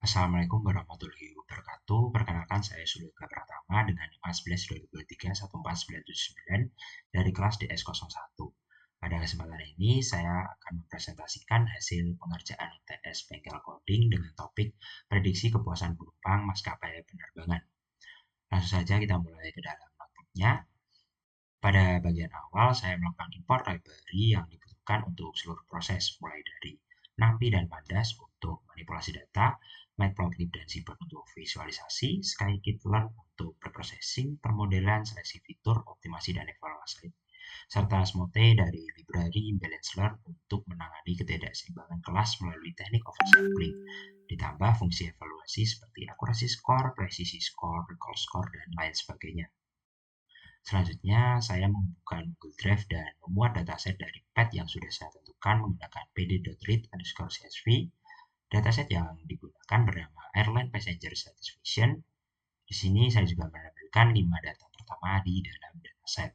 Assalamualaikum warahmatullahi wabarakatuh. Perkenalkan saya Sulika Pratama dengan NIM 11-2023-14979 dari kelas DS01. Pada kesempatan ini saya akan mempresentasikan hasil pengerjaan UTS Bengkel Coding dengan topik prediksi kepuasan penumpang maskapai penerbangan. Langsung saja kita mulai ke dalam notebooknya. Pada bagian awal saya melakukan import library yang dibutuhkan untuk seluruh proses, mulai dari NumPy dan Pandas untuk manipulasi data, Matplotlib dan Seabird untuk visualisasi, Scikit-learn untuk preprocessing, permodelan, seleksi fitur, optimasi dan evaluasi, serta Smote dari library BalanceLearn untuk menangani ketidakseimbangan kelas melalui teknik oversampling, ditambah fungsi evaluasi seperti akurasi skor, presisi skor, recall skor, dan lain sebagainya. Selanjutnya, saya membuka Google Drive dan memuat dataset dari path yang sudah saya tentukan menggunakan pd.read_csv. Dataset yang digunakan bernama Airline Passenger Satisfaction. Di sini saya juga menampilkan 5 data pertama di dalam dataset.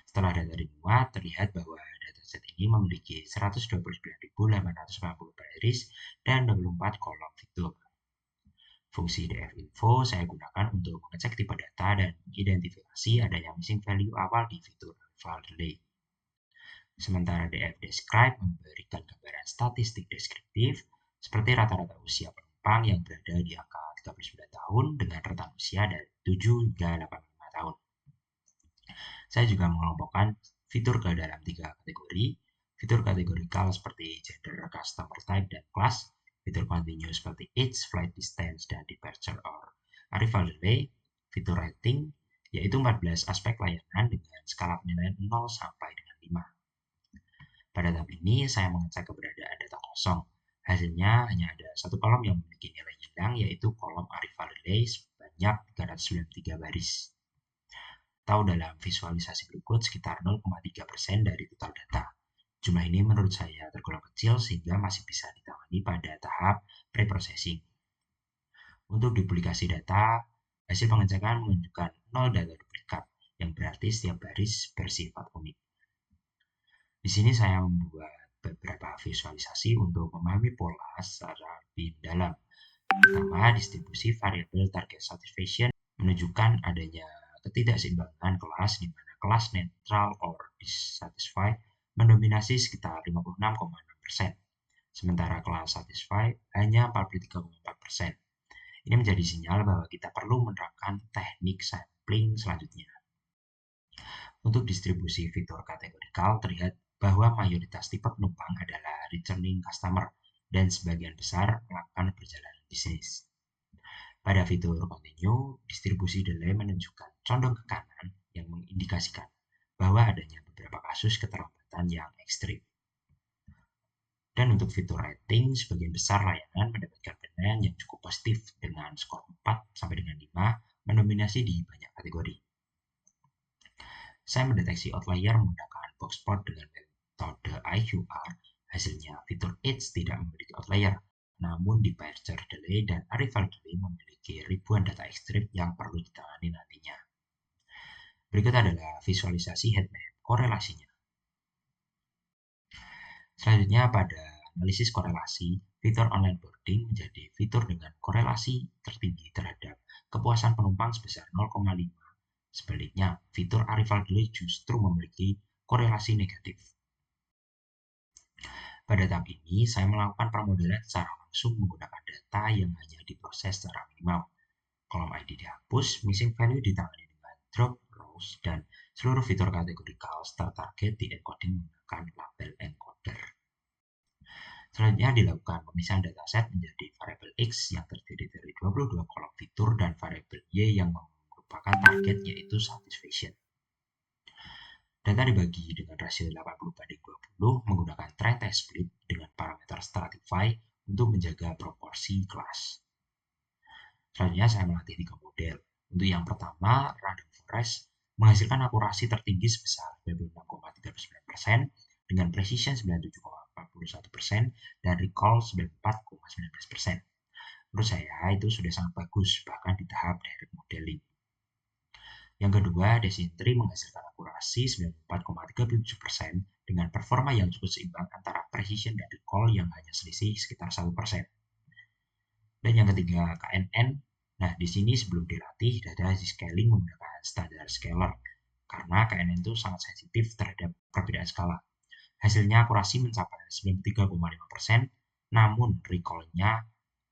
Setelah data dimuat, terlihat bahwa dataset ini memiliki 129.890 baris dan 24 kolom fitur. Fungsi dfinfo saya gunakan untuk mengecek tipe data dan mengidentifikasi adanya missing value awal di fitur arrival delay. Sementara dfdescribe memberikan gambaran statistik deskriptif seperti rata-rata usia penumpang yang berada di angka 39 tahun dengan rentan usia dari 7 hingga 85 tahun. Saya juga mengelompokkan fitur ke dalam 3 kategori. Fitur kategorikal seperti gender, customer type, dan class. Fitur continuous seperti age, flight distance, dan departure or arrival delay. Fitur rating, yaitu 14 aspek layanan dengan skala penilaian 0 sampai dengan 5. Pada tahap ini, saya mengecek keberadaan data kosong. Hasilnya hanya ada satu kolom yang memiliki nilai hilang, yaitu kolom arrival delay sebanyak 393 baris. Atau dalam visualisasi berikut sekitar 0,3% dari total data. Jumlah ini menurut saya tergolong kecil sehingga masih bisa ditangani pada tahap preprocessing. Untuk duplikasi data, hasil pengecekan menunjukkan 0 data duplikat, yang berarti setiap baris bersifat unik. Di sini saya membuat beberapa visualisasi untuk memahami pola secara lebih dalam. Pertama, distribusi variabel target satisfaction menunjukkan adanya ketidakseimbangan kelas di mana kelas netral or dissatisfied mendominasi sekitar 56,6%, sementara kelas satisfied hanya 43,4%. Ini menjadi sinyal bahwa kita perlu menerapkan teknik sampling selanjutnya. Untuk distribusi fitur kategorikal terlihat bahwa mayoritas tipe penumpang adalah returning customer dan sebagian besar melakukan perjalanan bisnis. Pada fitur continue, distribusi delay menunjukkan condong ke kanan yang mengindikasikan bahwa adanya beberapa kasus keterlambatan yang ekstrim. Dan untuk fitur rating, sebagian besar layanan mendapatkan penilaian yang cukup positif dengan skor 4 sampai dengan 5 mendominasi di banyak kategori. Saya mendeteksi outlier menggunakan boxplot dengan metode IQR. Hasilnya, fitur age tidak memiliki outlier, namun departure delay dan arrival delay memiliki ribuan data ekstrim yang perlu ditangani nantinya. Berikut adalah visualisasi heatmap korelasinya. Selanjutnya pada analisis korelasi, fitur online boarding menjadi fitur dengan korelasi tertinggi terhadap kepuasan penumpang sebesar 0,5. Sebaliknya, fitur arrival delay justru memiliki korelasi negatif. Pada tahap ini, saya melakukan permodelan secara langsung menggunakan data yang hanya diproses secara minimal. Kolom ID dihapus, missing value ditangani dengan drop rows, dan seluruh fitur kategorikal start target di encoding menggunakan label encoder. Selanjutnya dilakukan pemisahan dataset menjadi variabel X yang terdiri dari 22 kolom fitur dan variabel Y yang merupakan target yaitu satisfaction. Data dibagi dengan rasio 80:20 menggunakan trend test split dengan parameter stratify untuk menjaga proporsi kelas. Selanjutnya saya melatih 3 model. Untuk yang pertama, random forest menghasilkan akurasi tertinggi sebesar 96,39% dengan precision 97,41% dan recall 94,19%. Menurut saya itu sudah sangat bagus bahkan di tahap direct modeling. Yang kedua, Design-Tree menghasilkan akurasi 94,37% dengan performa yang cukup seimbang antara precision dan recall yang hanya selisih sekitar 1%. Dan yang ketiga KNN. Nah, di sini sebelum dilatih data di scaling menggunakan standar scaler karena KNN itu sangat sensitif terhadap perbedaan skala. Hasilnya akurasi mencapai 93,5%, namun recall-nya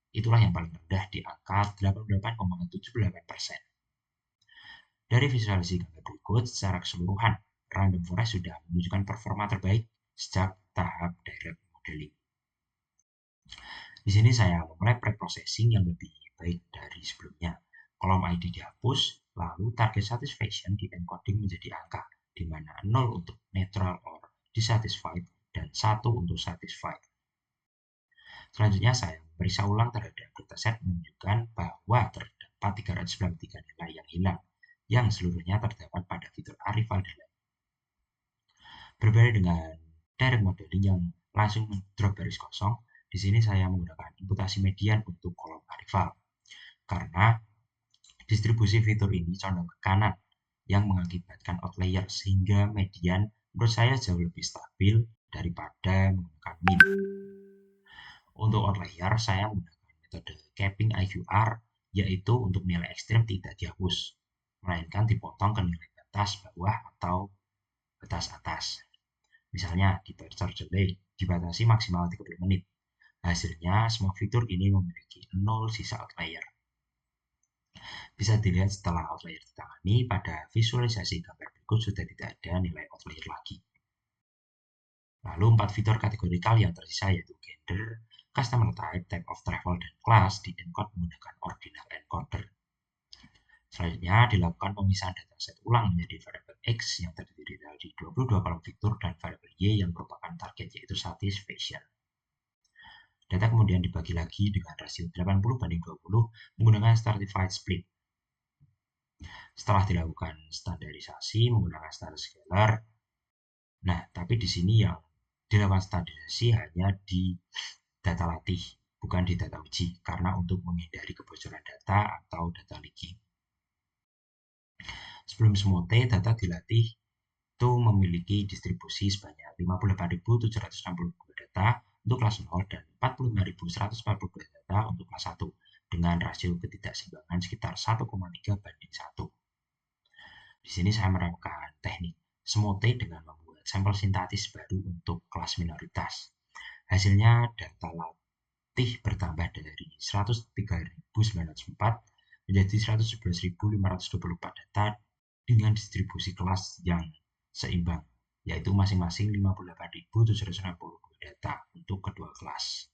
itulah yang paling rendah di angka 88,78%. Dari visualisasi gambar berikut, secara keseluruhan, Random Forest sudah menunjukkan performa terbaik sejak tahap direct modeling. Di sini saya memulai pre-processing yang lebih baik dari sebelumnya. Kolom ID dihapus, lalu target satisfaction di encoding menjadi angka, di mana 0 untuk neutral or dissatisfied dan 1 untuk satisfied. Selanjutnya saya memeriksa ulang terhadap dataset menunjukkan bahwa terdapat 393 nilai yang hilang, yang seluruhnya terdapat pada fitur arrival delay. Berbeda dengan direct modeling yang langsung mendrop baris kosong, di sini saya menggunakan imputasi median untuk kolom arrival. Karena distribusi fitur ini condong ke kanan, yang mengakibatkan outlier sehingga median menurut saya jauh lebih stabil daripada menggunakan min. Untuk outlier, saya menggunakan metode capping IQR, yaitu untuk nilai ekstrim tidak dihapus, melainkan dipotong ke nilai batas bawah atau batas atas. Misalnya, di Departure Delay dibatasi maksimal 30 menit. Hasilnya, semua fitur ini memiliki 0 sisa outlier. Bisa dilihat setelah outlier ditangani, pada visualisasi gambar berikut sudah tidak ada nilai outlier lagi. Lalu 4 fitur kategorikal yang tersisa yaitu gender, customer type, type of travel, dan class di-encode menggunakan ordinal encoder. Selanjutnya dilakukan pemisahan dataset ulang menjadi variabel X yang terdiri dari 22 kolom fitur dan variabel Y yang merupakan target yaitu satisfaction. Data kemudian dibagi lagi dengan rasio 80/20 menggunakan stratified split. Setelah dilakukan standarisasi menggunakan standar scaler, nah tapi di sini yang dilakukan standarisasi hanya di data latih, bukan di data uji, karena untuk menghindari kebocoran data atau data leaking. Sebelum Smote, data dilatih itu memiliki distribusi sebanyak 58.762 data untuk kelas 0 dan 45.142 data untuk kelas 1 dengan rasio ketidakseimbangan sekitar 1,3:1. Di sini saya menerapkan teknik Smote dengan membuat sampel sintetis baru untuk kelas minoritas. Hasilnya data latih bertambah dari 103.904 menjadi 111.524 data dengan distribusi kelas yang seimbang, yaitu masing-masing 58.762 data untuk kedua kelas.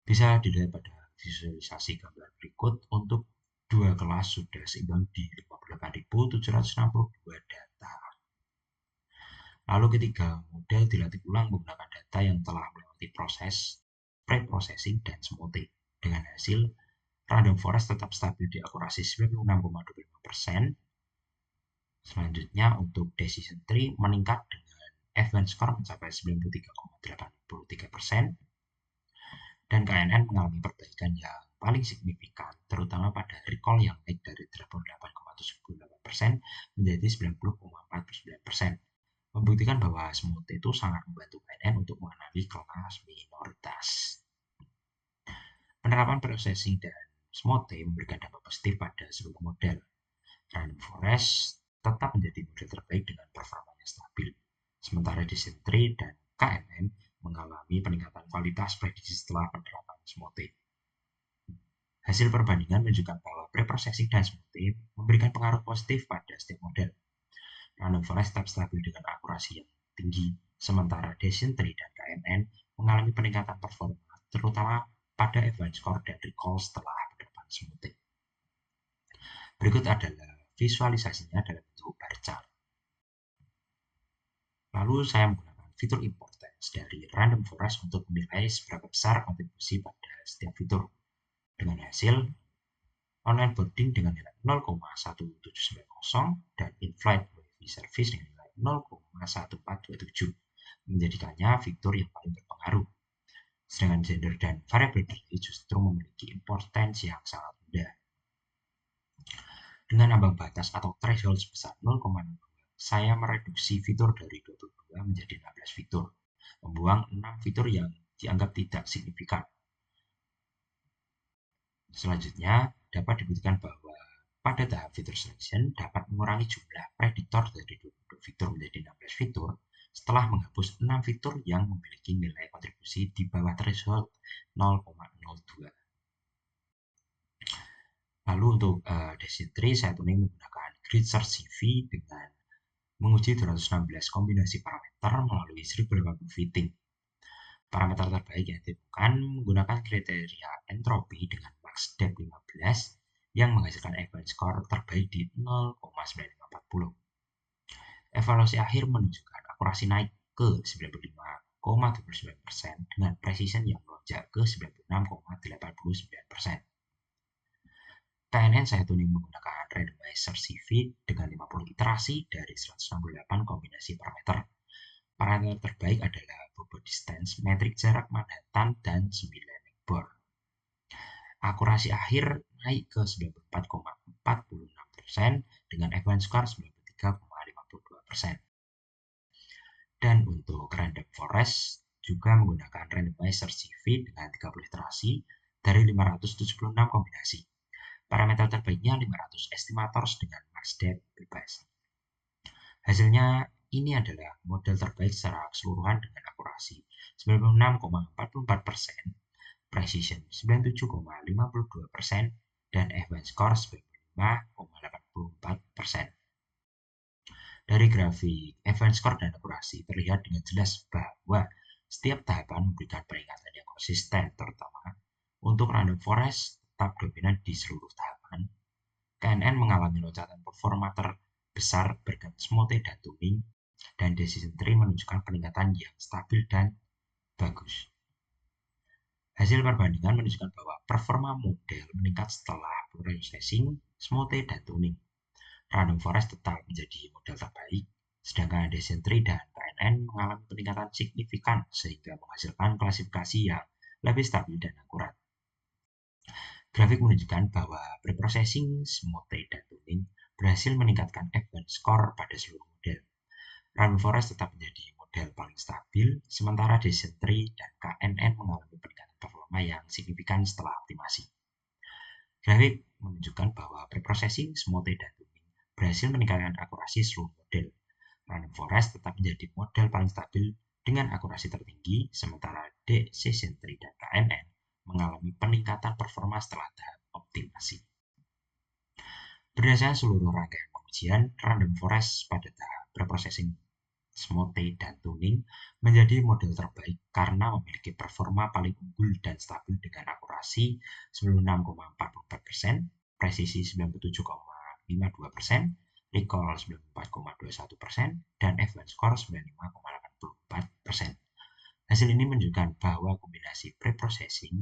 Bisa dilihat pada visualisasi gambar berikut, untuk dua kelas sudah seimbang di 58.762 data. Lalu ketiga model dilatih ulang menggunakan data yang telah melewati proses pre-processing dan Smote. Dengan hasil, Random Forest tetap stabil di akurasi 96,25%. Selanjutnya untuk decision tree meningkat dengan advanced score mencapai 93,83%. Dan KNN mengalami perbaikan yang paling signifikan, terutama pada recall yang naik dari 88,78% menjadi 90,49%. Membuktikan bahwa Smote itu sangat membantu KNN untuk mengenali kelas minoritas. Penerapan processing dan Smote memberikan dampak positif pada seluruh model. Random Forest tetap menjadi model terbaik dengan performanya stabil, sementara Decision Tree dan KNN mengalami peningkatan kualitas prediksi setelah penerapan Smote. Hasil perbandingan menunjukkan bahwa pre-processing dan Smote memberikan pengaruh positif pada setiap model. Random Forest tetap stabil dengan akurasi yang tinggi, sementara Decision Tree dan KNN mengalami peningkatan performa, terutama pada advanced score dan recall setelah penerapan Smote. Berikut adalah visualisasinya dalam bentuk bar chart. Lalu saya menggunakan fitur importance dari Random Forest untuk menilai seberapa besar kontribusi pada setiap fitur. Dengan hasil, online boarding dengan nilai 0,1790 dan in-flight Wi-Fi service dengan nilai 0,1427 menjadikannya fitur yang paling berpengaruh. Sedangkan gender dan variable delay justru memiliki importance yang sangat rendah. Dengan ambang batas atau threshold sebesar 0,02, saya mereduksi fitur dari 22 menjadi 16 fitur, membuang 6 fitur yang dianggap tidak signifikan. Selanjutnya, dapat dibuktikan bahwa pada tahap fitur selection dapat mengurangi jumlah prediktor dari 22 fitur menjadi 16 fitur setelah menghapus 6 fitur yang memiliki nilai kontribusi di bawah threshold 0,02. Lalu untuk decision tree, saya tuning menggunakan grid search CV dengan menguji 216 kombinasi parameter melalui 1080 fitting. Parameter terbaik yang ditemukan menggunakan kriteria entropi dengan max depth 15 yang menghasilkan event score terbaik di 0,9540. Evaluasi akhir menunjukkan akurasi naik ke 95,29% dengan precision yang melonjak ke 96,89%. KNN saya tuning menggunakan randomizer CV dengan 50 iterasi dari 168 kombinasi parameter. Parameter terbaik adalah bobot distance, metrik jarak Manhattan, dan 9 Bohr. Akurasi akhir naik ke 94,46% dengan event score 93,52%. Dan untuk random forest juga menggunakan randomizer CV dengan 30 iterasi dari 576 kombinasi. Parameter terbaiknya 500 estimators dengan max depth bebas. Hasilnya ini adalah model terbaik secara keseluruhan dengan akurasi 96,44%, precision 97,52%, dan event score 95,84%. Dari grafik event score dan akurasi terlihat dengan jelas bahwa setiap tahapan memberikan peringatan yang konsisten, terutama untuk random forest tetap dominan di seluruh tahapan. KNN mengalami loncatan performa terbesar berganti smoothe dan tuning, dan decision tree menunjukkan peningkatan yang stabil dan bagus. Hasil perbandingan menunjukkan bahwa performa model meningkat setelah processing, smoothe, dan tuning. Random forest tetap menjadi model terbaik, sedangkan decision tree dan KNN mengalami peningkatan signifikan sehingga menghasilkan klasifikasi yang lebih stabil dan akurat. Grafik menunjukkan bahwa preprocessing, smoothe, dan tuning berhasil meningkatkan event score pada seluruh model. Random forest tetap menjadi model paling stabil, sementara decision tree dan KNN mengalami peningkatan performa yang signifikan setelah optimasi. Grafik menunjukkan bahwa preprocessing, smoothe, dan tuning berhasil meningkatkan akurasi seluruh model. Random forest tetap menjadi model paling stabil dengan akurasi tertinggi, sementara decision tree dan KNN mengalami peningkatan performa setelah tahap optimasi. Berdasarkan seluruh rangkaian pengujian, random forest pada tahap preprocessing, smoothe, dan tuning menjadi model terbaik karena memiliki performa paling unggul dan stabil dengan akurasi 96,44%, presisi 97,52%, recall 94,21%, dan event score 95,84%. Hasil ini menunjukkan bahwa kombinasi preprocessing,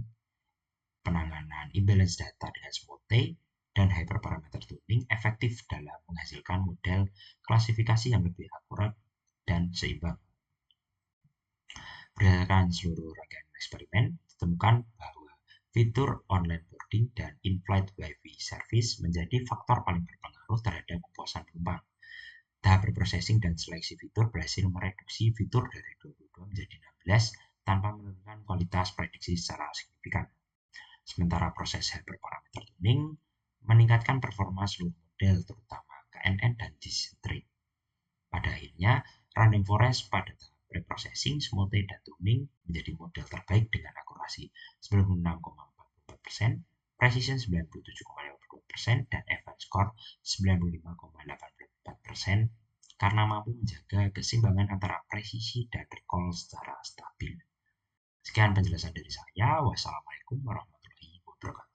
penanganan imbalance data dengan smoothe, dan hyperparameter tuning efektif dalam menghasilkan model klasifikasi yang lebih akurat dan seimbang. Berdasarkan seluruh rangkaian eksperimen, ditemukan bahwa fitur online boarding dan in-flight Wi-Fi service menjadi faktor paling berpengaruh terhadap kepuasan penumpang. Tahap preprocessing dan seleksi fitur berhasil mereduksi fitur dari 22 menjadi 16 tanpa menurunkan kualitas prediksi secara signifikan. Sementara proses hyperparameter tuning meningkatkan performa seluruh model, terutama KNN dan decision tree. Pada akhirnya, random forest pada tahap preprocessing, smoothe, dan tuning menjadi model terbaik dengan akurasi 96,44%, precision 97,52%, dan event score 95,84% karena mampu menjaga keseimbangan antara presisi dan recall secara stabil. Sekian penjelasan dari saya. Wassalamualaikum warahmatullahi wabarakatuh.